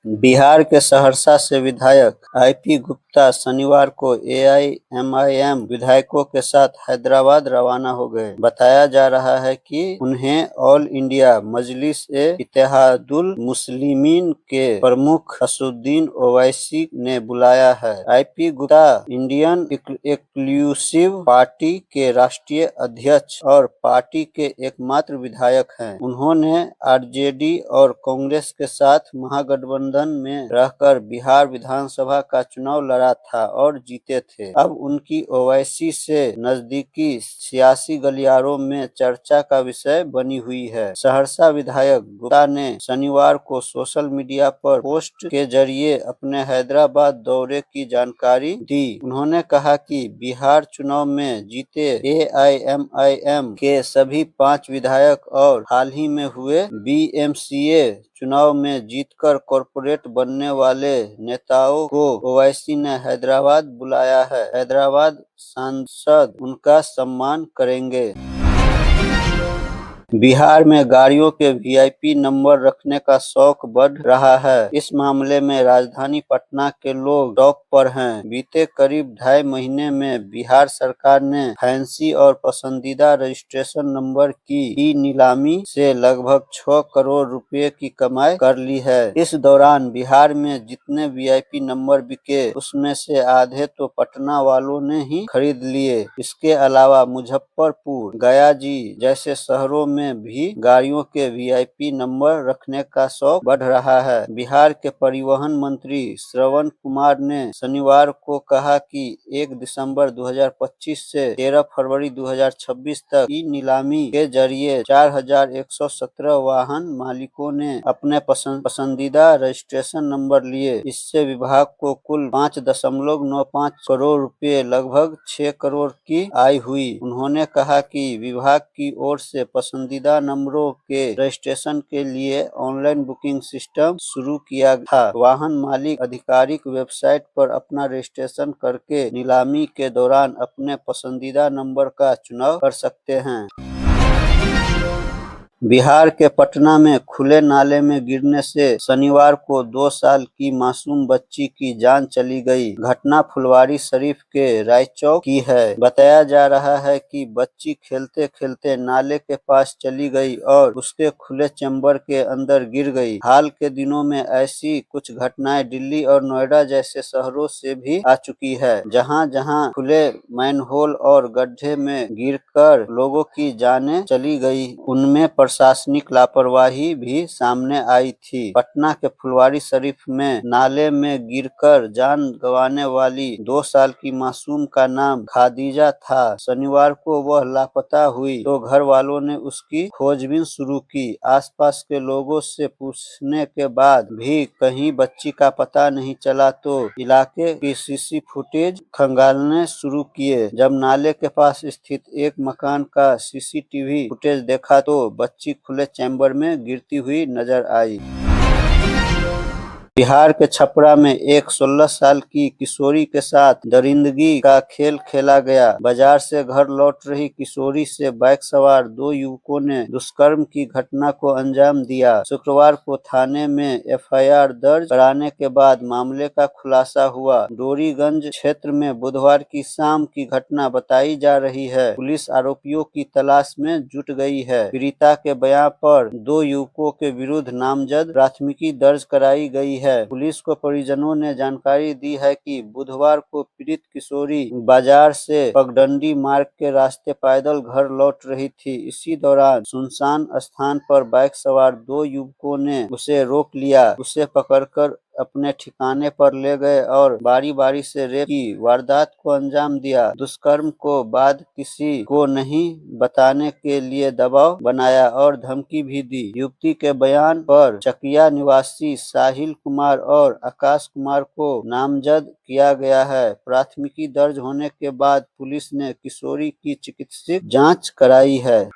बिहार के सहरसा से विधायक आईपी गुप्ता शनिवार को एआईएमआईएम विधायकों के साथ हैदराबाद रवाना हो गए। बताया जा रहा है कि उन्हें ऑल इंडिया मजलिस-ए-इत्तेहादुल मुस्लिमीन के प्रमुख असदुद्दीन ओवैसी ने बुलाया है। IP Gupta Indian inclusive party के राष्ट्रीय अध्यक्ष और पार्टी के एकमात्र विधायक हैं। उन्होंने आरजेडी और कांग्रेस के साथ महागठबंधन में रहकर बिहार विधानसभा का चुनाव लड़ा था और जीते थे। अब उनकी ओवैसी से नजदीकी सियासी गलियारों में चर्चा का विषय बनी हुई है। सहरसा विधायक गुप्ता ने शनिवार को सोशल मीडिया पर पोस्ट के जरिए अपने हैदराबाद दौरे की जानकारी दी। उन्होंने कहा कि बिहार चुनाव में जीते एआईएमआईएम के सभी 5 विधायक और हाल ही में हुए बीएमसीए चुनाव में जीतकर कॉर्पोरेट बनने वाले नेताओं को ओवैसी ने हैदराबाद बुलाया है। हैदराबाद सांसद उनका सम्मान करेंगे। बिहार में गाड़ियों के वीआईपी नंबर रखने का शौक बढ़ रहा है। इस मामले में राजधानी पटना के लोग टॉप पर हैं। बीते करीब 2.5 महीने में बिहार सरकार ने फैंसी और पसंदीदा रजिस्ट्रेशन नंबर की ई-नीलामी से लगभग 6 करोड़ रुपए की कमाई कर ली है। इस दौरान बिहार में जितने वीआईपी नंबर बिके उसमें से आधे तो पटना वालों ने ही खरीद लिए। इसके अलावा मुजफ्फरपुर, गया जी जैसे शहरों में भी गाड़ियों के वीआईपी नंबर रखने का शौक बढ़ रहा है। बिहार के परिवहन मंत्री श्रवण कुमार ने शनिवार को कहा कि 1 दिसंबर 2025 से 13 फरवरी 2026 तक ई-नीलामी के जरिए 4117 वाहन मालिकों ने अपने पसंदीदा रजिस्ट्रेशन नंबर लिए। इससे विभाग को कुल 5.95 करोड़ रुपए लगभग 6 करोड़ की आय हुई। उन्होंने कहा कि विभाग की ओर से पसंदीदा नंबरों के रजिस्ट्रेशन के लिए ऑनलाइन बुकिंग सिस्टम शुरू किया था। वाहन मालिक आधिकारिक वेबसाइट पर अपना रजिस्ट्रेशन करके नीलामी के दौरान अपने पसंदीदा नंबर का चुनाव कर सकते हैं। बिहार के पटना में खुले नाले में गिरने से शनिवार को 2 साल की मासूम बच्ची की जान चली गई। घटना फुलवारी शरीफ के रायचौक की है। बताया जा रहा है कि बच्ची खेलते खेलते नाले के पास चली गई और उसके खुले चैम्बर के अंदर गिर गई। हाल के दिनों में ऐसी कुछ घटनाएं दिल्ली और नोएडा जैसे शहरों से भी आ चुकी है, जहां खुले मैनहोल और गड्ढे में गिरकर लोगों की जानें चली गई। उनमें प्रशासनिक लापरवाही भी सामने आई थी। पटना के फुलवारी शरीफ में नाले में गिरकर जान गंवाने वाली 2 साल की मासूम का नाम खादीजा था। शनिवार को वह लापता हुई तो घर वालों ने उसकी खोजबीन शुरू की। आसपास के लोगों से पूछने के बाद भी कहीं बच्ची का पता नहीं चला तो इलाके की सीसी फुटेज खंगालने शुरू किए। जब नाले के पास स्थित एक मकान का सीसीटीवी फुटेज देखा तो बच्ची खुले चैम्बर में गिरती हुई नजर आई। बिहार के छपरा में एक 16 साल की किशोरी के साथ दरिंदगी का खेल खेला गया। बाजार से घर लौट रही किशोरी से बाइक सवार 2 युवकों ने दुष्कर्म की घटना को अंजाम दिया। शुक्रवार को थाने में एफआईआर दर्ज कराने के बाद मामले का खुलासा हुआ। डोरीगंज क्षेत्र में बुधवार की शाम की घटना बताई जा रही है। पुलिस आरोपियों की तलाश में जुट गई है। पीड़िता के बयान पर 2 युवकों के विरुद्ध नामजद प्राथमिकी दर्ज कराई गई है। पुलिस को परिजनों ने जानकारी दी है कि बुधवार को पीड़ित किशोरी बाजार से पगडंडी मार्ग के रास्ते पैदल घर लौट रही थी। इसी दौरान सुनसान स्थान पर बाइक सवार 2 युवकों ने उसे रोक लिया। उसे पकड़कर अपने ठिकाने पर ले गए और बारी बारी से रेप की वारदात को अंजाम दिया। दुष्कर्म को बाद किसी को नहीं बताने के लिए दबाव बनाया और धमकी भी दी। युवती के बयान पर चकिया निवासी साहिल कुमार और आकाश कुमार को नामजद किया गया है। प्राथमिकी दर्ज होने के बाद पुलिस ने किशोरी की चिकित्सक जांच कराई है।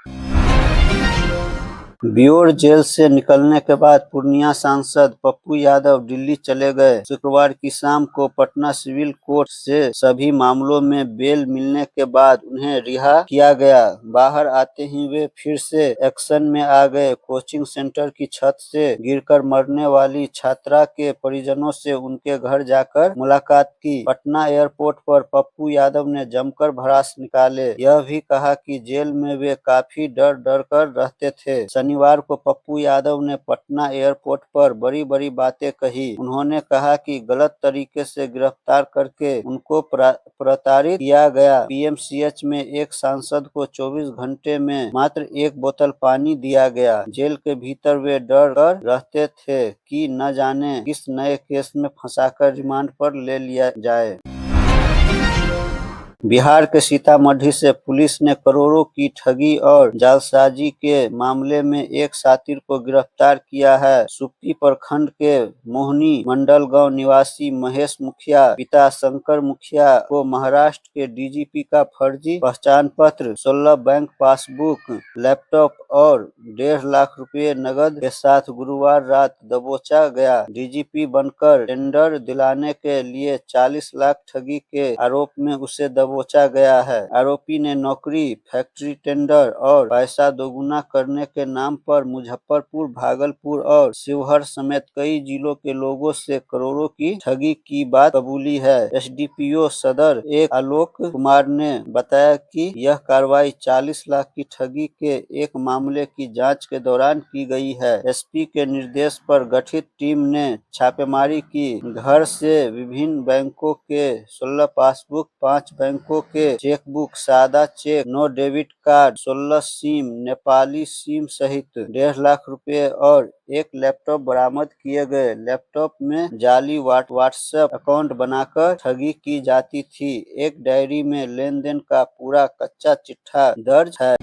बियोर जेल से निकलने के बाद पूर्णिया सांसद पप्पू यादव दिल्ली चले गए। शुक्रवार की शाम को पटना सिविल कोर्ट से सभी मामलों में बेल मिलने के बाद उन्हें रिहा किया गया। बाहर आते ही वे फिर से एक्शन में आ गए। कोचिंग सेंटर की छत से गिरकर मरने वाली छात्रा के परिजनों से उनके घर जाकर मुलाकात की। पटना एयरपोर्ट पर पप्पू यादव ने जमकर भड़ास निकाले। यह भी कहा कि जेल में वे काफी डर डर कर रहते थे। शनिवार को पप्पू यादव ने पटना एयरपोर्ट पर बड़ी बड़ी बातें कही। उन्होंने कहा कि गलत तरीके से गिरफ्तार करके उनको प्रताड़ित किया गया। पीएमसीएच में एक सांसद को 24 घंटे में मात्र 1 बोतल पानी दिया गया। जेल के भीतर वे डर कर रहते थे कि न जाने किस नए केस में फंसाकर रिमांड पर ले लिया जाए। बिहार के सीतामढ़ी से पुलिस ने करोड़ों की ठगी और जालसाजी के मामले में एक शातिर को गिरफ्तार किया है। सुप्ती प्रखंड के मोहनी मंडल गांव निवासी महेश मुखिया पिता शंकर मुखिया को महाराष्ट्र के डीजीपी का फर्जी पहचान पत्र, 16 बैंक पासबुक, लैपटॉप और 1.5 लाख रुपए नकद के साथ गुरुवार रात दबोचा गया। डीजीपी बनकर टेंडर दिलाने के लिए 40 लाख ठगी के आरोप में उसे दबोचा गया है। आरोपी ने नौकरी, फैक्ट्री टेंडर और पैसा दोगुना करने के नाम पर मुजफ्फरपुर, भागलपुर और शिवहर समेत कई जिलों के लोगों से करोड़ों की ठगी की बात कबूली है। एसडीपीओ सदर एक आलोक कुमार ने बताया कि यह कार्रवाई 40 लाख की ठगी के एक मामले की जांच के दौरान की गई है। एसपी के निर्देश पर गठित टीम ने छापेमारी की। घर से विभिन्न बैंकों के 16 पासबुक, 5 बैंकों के चेकबुक, सादा cheque, no debit card, 16 SIM, Nepali SIM सहित 1.5 लाख रुपए और एक लैपटॉप बरामद किए गए। लैपटॉप में जाली व्हाट्सएप अकाउंट बनाकर ठगी की जाती थी। एक डायरी में लेन देन का पूरा कच्चा चिट्ठा दर्ज है।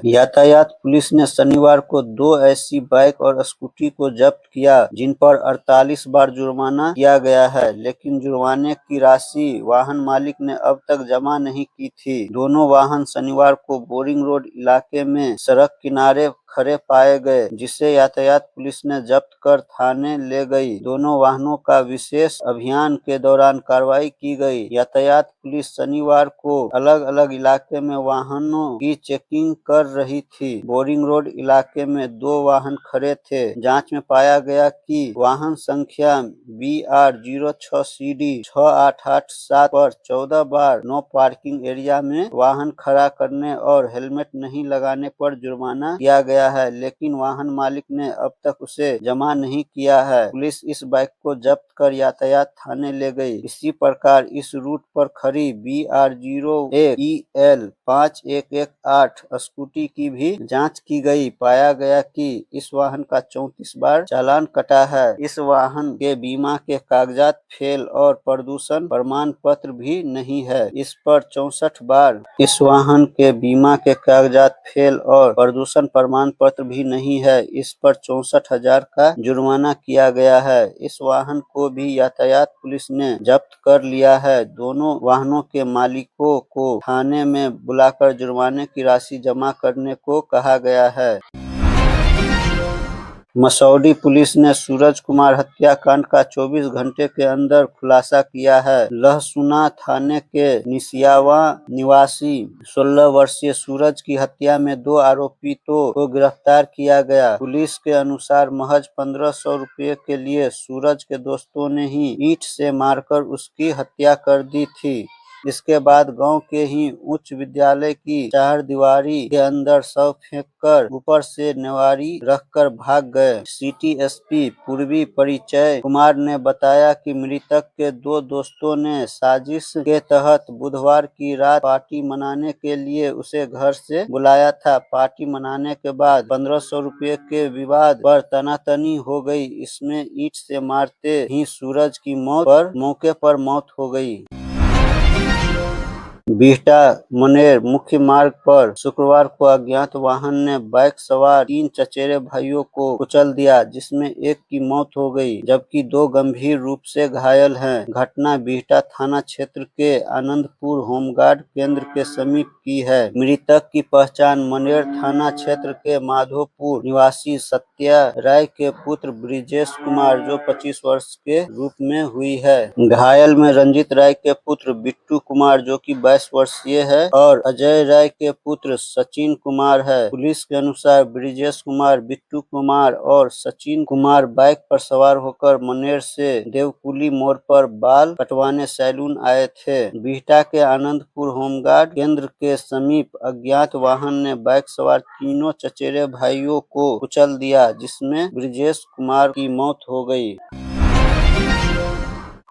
यातायात पुलिस ने शनिवार को 2 ऐसी बाइक और स्कूटी को जब्त किया जिन पर 48 बार जुर्माना किया गया है, लेकिन जुर्माने की राशि वाहन मालिक ने अब तक जमा नहीं की थी। दोनों वाहन शनिवार को बोरिंग रोड इलाके में सड़क किनारे खड़े पाए गए, जिसे यातायात पुलिस ने जब्त कर थाने ले गई। दोनों वाहनों का विशेष अभियान के दौरान कार्रवाई की गई। यातायात पुलिस शनिवार को अलग अलग इलाके में वाहनों की चेकिंग कर रही थी। बोरिंग रोड इलाके में 2 वाहन खड़े थे। जांच में पाया गया कि वाहन संख्या BR06CD 6887 पर 14 बार नो पार्किंग एरिया में वाहन खड़ा करने और हेलमेट नहीं लगाने पर जुर्माना किया गया है, लेकिन वाहन मालिक ने अब तक उसे जमा नहीं किया है। पुलिस इस बाइक को जब्त कर यातायात थाने ले गई। इसी प्रकार इस रूट पर खड़ी BR01EL 5118 स्कूटी की भी जांच की गई। पाया गया कि इस वाहन का 34 बार चालान कटा है। इस वाहन के बीमा के कागजात फेल और प्रदूषण प्रमाण पत्र भी नहीं है। इस पर 64 बार इस वाहन के बीमा के कागजात फेल और प्रदूषण प्रमाण पत्र भी नहीं है। इस पर 64,000 का जुर्माना किया गया है। इस वाहन को भी यातायात पुलिस ने जब्त कर लिया है। दोनों वाहनों के मालिकों को थाने में बुलाकर जुर्माने की राशि जमा करने को कहा गया है। मसौढी पुलिस ने सूरज कुमार हत्याकांड का 24 घंटे के अंदर खुलासा किया है। लहसुना थाने के निसियावा निवासी 16 वर्षीय सूरज की हत्या में 2 आरोपितों को गिरफ्तार किया गया। पुलिस के अनुसार महज 1500 रुपये के लिए सूरज के दोस्तों ने ही ईंट से मारकर उसकी हत्या कर दी थी। इसके बाद गांव के ही उच्च विद्यालय की 4 दीवारी के अंदर शव फेंककर ऊपर से नेवारी रखकर भाग गए। सिटी एसपी पूर्वी परिचय कुमार ने बताया कि मृतक के 2 दोस्तों ने साजिश के तहत बुधवार की रात पार्टी मनाने के लिए उसे घर से बुलाया था। पार्टी मनाने के बाद 1500 रुपये के विवाद पर तनातनी हो गई। इसमें ईंट से मारते ही सूरज की मौके पर मौत हो गई। बिहटा मनेर मुख्य मार्ग पर शुक्रवार को अज्ञात वाहन ने बाइक सवार 3 चचेरे भाइयों को कुचल दिया, जिसमें एक की मौत हो गई जबकि 2 गंभीर रूप से घायल हैं। घटना बिहटा थाना क्षेत्र के आनंदपुर होमगार्ड केंद्र के समीप की है। मृतक की पहचान मनेर थाना क्षेत्र के माधोपुर निवासी सत्या राय के पुत्र ब्रिजेश कुमार जो 25 वर्ष के रूप में हुई है। घायल में रंजित राय के पुत्र बिट्टू कुमार जो कि 22 वर्षीय है और अजय राय के पुत्र सचिन कुमार है। पुलिस के अनुसार ब्रिजेश कुमार, बिट्टू कुमार और सचिन कुमार बाइक पर सवार होकर मनेर से देवकुली मोड़ पर बाल कटवाने सैलून आए थे। बिहटा के आनंदपुर होमगार्ड केंद्र के समीप अज्ञात वाहन ने बाइक सवार तीनों चचेरे भाइयों को कुचल दिया, जिसमें ब्रिजेश कुमार की मौत हो गई।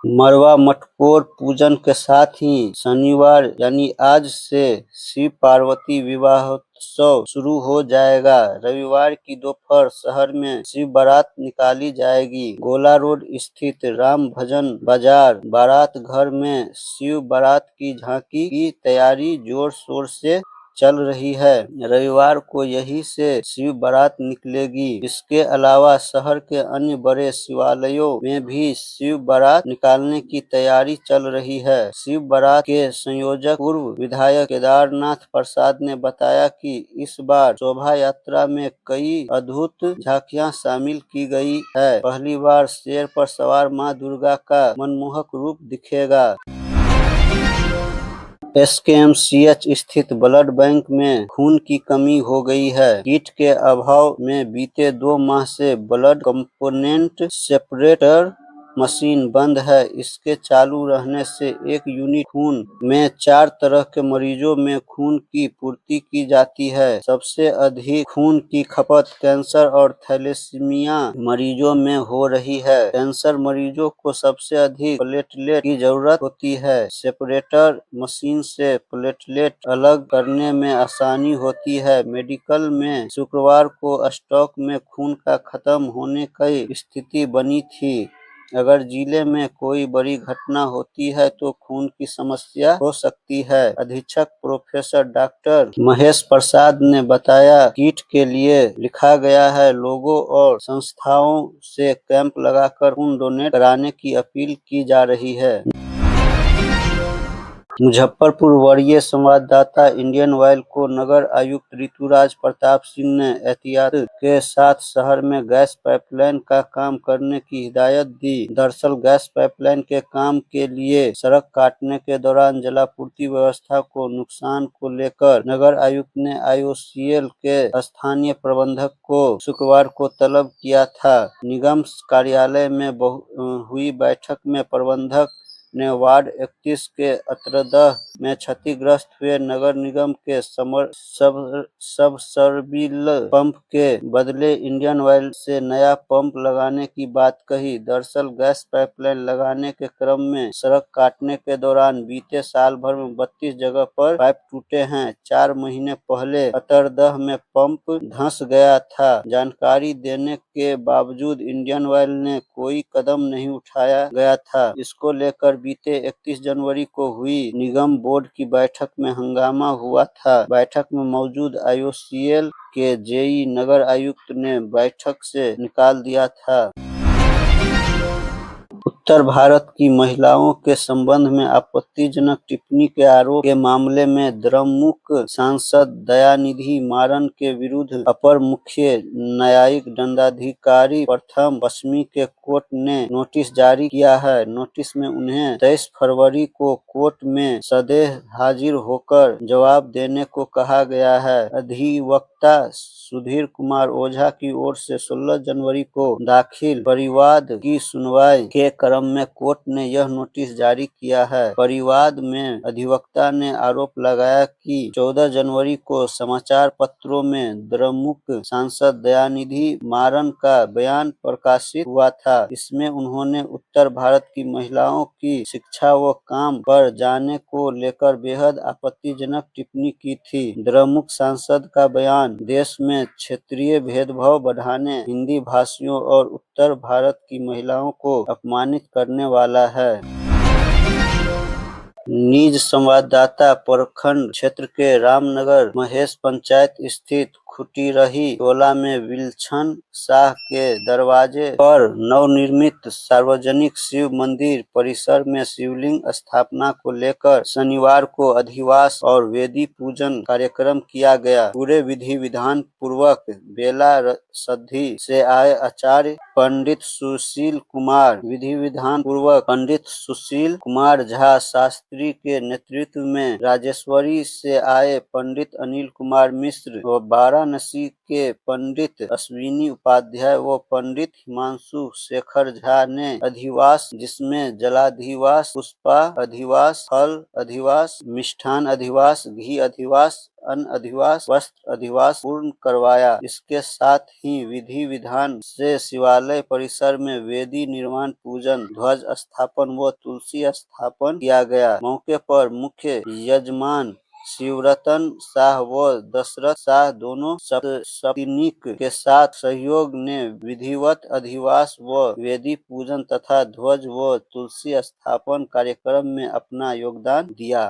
मरवा मटकोर पूजन के साथ ही शनिवार यानी आज से शिव पार्वती विवाहोत्सव शुरू हो जाएगा। रविवार की दोपहर शहर में शिव बारात निकाली जाएगी। गोला रोड स्थित राम भजन बाजार बारात घर में शिव बारात की झांकी की तैयारी जोर शोर से चल रही है। रविवार को यहीं से शिव बारात निकलेगी। इसके अलावा शहर के अन्य बड़े शिवालयों में भी शिव बारात निकालने की तैयारी चल रही है। शिव बारात के संयोजक पूर्व विधायक केदारनाथ प्रसाद ने बताया कि इस बार शोभा यात्रा में कई अद्भुत झांकियां शामिल की गई है। पहली बार शेर पर सवार मां दुर्गा का मनमोहक रूप दिखेगा। एसकेएमसीएच स्थित ब्लड बैंक में खून की कमी हो गई है। किट के अभाव में बीते 2 माह से ब्लड कंपोनेंट सेपरेटर मशीन बंद है। इसके चालू रहने से एक यूनिट खून में 4 तरह के मरीजों में खून की पूर्ति की जाती है। सबसे अधिक खून की खपत कैंसर और थैलेसीमिया मरीजों में हो रही है। कैंसर मरीजों को सबसे अधिक प्लेटलेट की जरूरत होती है। सेपरेटर मशीन से प्लेटलेट अलग करने में आसानी होती है। मेडिकल में शुक्रवार को स्टॉक में खून का खत्म होने की स्थिति बनी थी। अगर जिले में कोई बड़ी घटना होती है तो खून की समस्या हो सकती है। अधीक्षक प्रोफेसर डॉक्टर महेश प्रसाद ने बताया, किट के लिए लिखा गया है। लोगों और संस्थाओं से कैंप लगाकर खून डोनेट कराने की अपील की जा रही है। मुजफ्फरपुर वरीय संवाददाता इंडियन ऑयल को नगर आयुक्त ऋतुराज प्रताप सिंह ने एहतियात के साथ शहर में गैस पाइपलाइन का काम करने की हिदायत दी। दरअसल गैस पाइपलाइन के काम के लिए सड़क काटने के दौरान जलापूर्ति व्यवस्था को नुकसान को लेकर नगर आयुक्त ने IOCL के स्थानीय प्रबंधक को शुक्रवार को तलब किया था। निगम कार्यालय में हुई बैठक में प्रबंधक ने वार्ड 31 के अत्रदह में क्षतिग्रस्त हुए नगर निगम के सबसर्बिल पंप के बदले इंडियन ऑयल से नया पंप लगाने की बात कही। दरअसल गैस पाइपलाइन लगाने के क्रम में सड़क काटने के दौरान बीते साल भर में 32 जगह पर पाइप टूटे हैं। 4 महीने पहले अत्रदह में पंप धंस गया था। जानकारी देने के बावजूद इंडियन ऑयल ने कोई कदम नहीं उठाया गया था। इसको लेकर बीते 31 जनवरी को हुई निगम बोर्ड की बैठक में हंगामा हुआ था। बैठक में मौजूद IOCL के जेई नगर आयुक्त ने बैठक से निकाल दिया था। उत्तर भारत की महिलाओं के संबंध में आपत्तिजनक टिप्पणी के आरोप के मामले में द्रमुक सांसद दयानिधि मारन के विरुद्ध अपर मुख्य न्यायिक दंडाधिकारी प्रथम पश्चिमी के कोर्ट ने नोटिस जारी किया है। नोटिस में उन्हें 23 फरवरी को कोर्ट में सदेह हाजिर होकर जवाब देने को कहा गया है। अधिवक्ता सुधीर कुमार ओझा की ओर से 16 जनवरी को दाखिल परिवाद की सुनवाई के क्रम में कोर्ट ने यह नोटिस जारी किया है। परिवाद में अधिवक्ता ने आरोप लगाया कि 14 जनवरी को समाचार पत्रों में द्रमुक सांसद दयानिधि मारन का बयान प्रकाशित हुआ था। इसमें उन्होंने उत्तर भारत की महिलाओं की शिक्षा व काम पर जाने को लेकर बेहद आपत्तिजनक टिप्पणी की थी। द्रमुक सांसद का बयान देश में क्षेत्रीय भेदभाव बढ़ाने, हिंदी भाषियों और उत्तर भारत की महिलाओं को अपमानित करने वाला है। निज संवाददाता प्रखंड क्षेत्र के रामनगर महेश पंचायत स्थित खुटीरही टोला में विलक्षण शाह के दरवाजे पर नवनिर्मित सार्वजनिक शिव मंदिर परिसर में शिवलिंग स्थापना को लेकर शनिवार को अधिवास और वेदी पूजन कार्यक्रम किया गया। पूरे विधि विधान पूर्वक बेला सद्धि से आए आचार्य पंडित सुशील कुमार विधि विधान पूर्वक पंडित सुशील कुमार झा शास्त्री के नेतृत्व में राजेश्वरी से आए पंडित अनिल कुमार मिश्र व वाराणसी के पंडित अश्विनी उपाध्याय व पंडित हिमांशु शेखर झा ने अधिवास, जिसमें जलाधिवास, पुष्पा अधिवास, फल अधिवास, मिष्ठान अधिवास, घी अधिवास, अन्न अधिवास, वस्त्र अधिवास पूर्ण करवाया। इसके साथ ही विधि विधान से शिवालय परिसर में वेदी निर्माण, पूजन, ध्वज स्थापन व तुलसी स्थापन किया गया। मौके पर मुख्य यजमान शिवरतन शाह व दशरथ शाह दोनों सपत्नीक के साथ सहयोग ने विधिवत अधिवास व वेदी पूजन तथा ध्वज व तुलसी स्थापन कार्यक्रम में अपना योगदान दिया।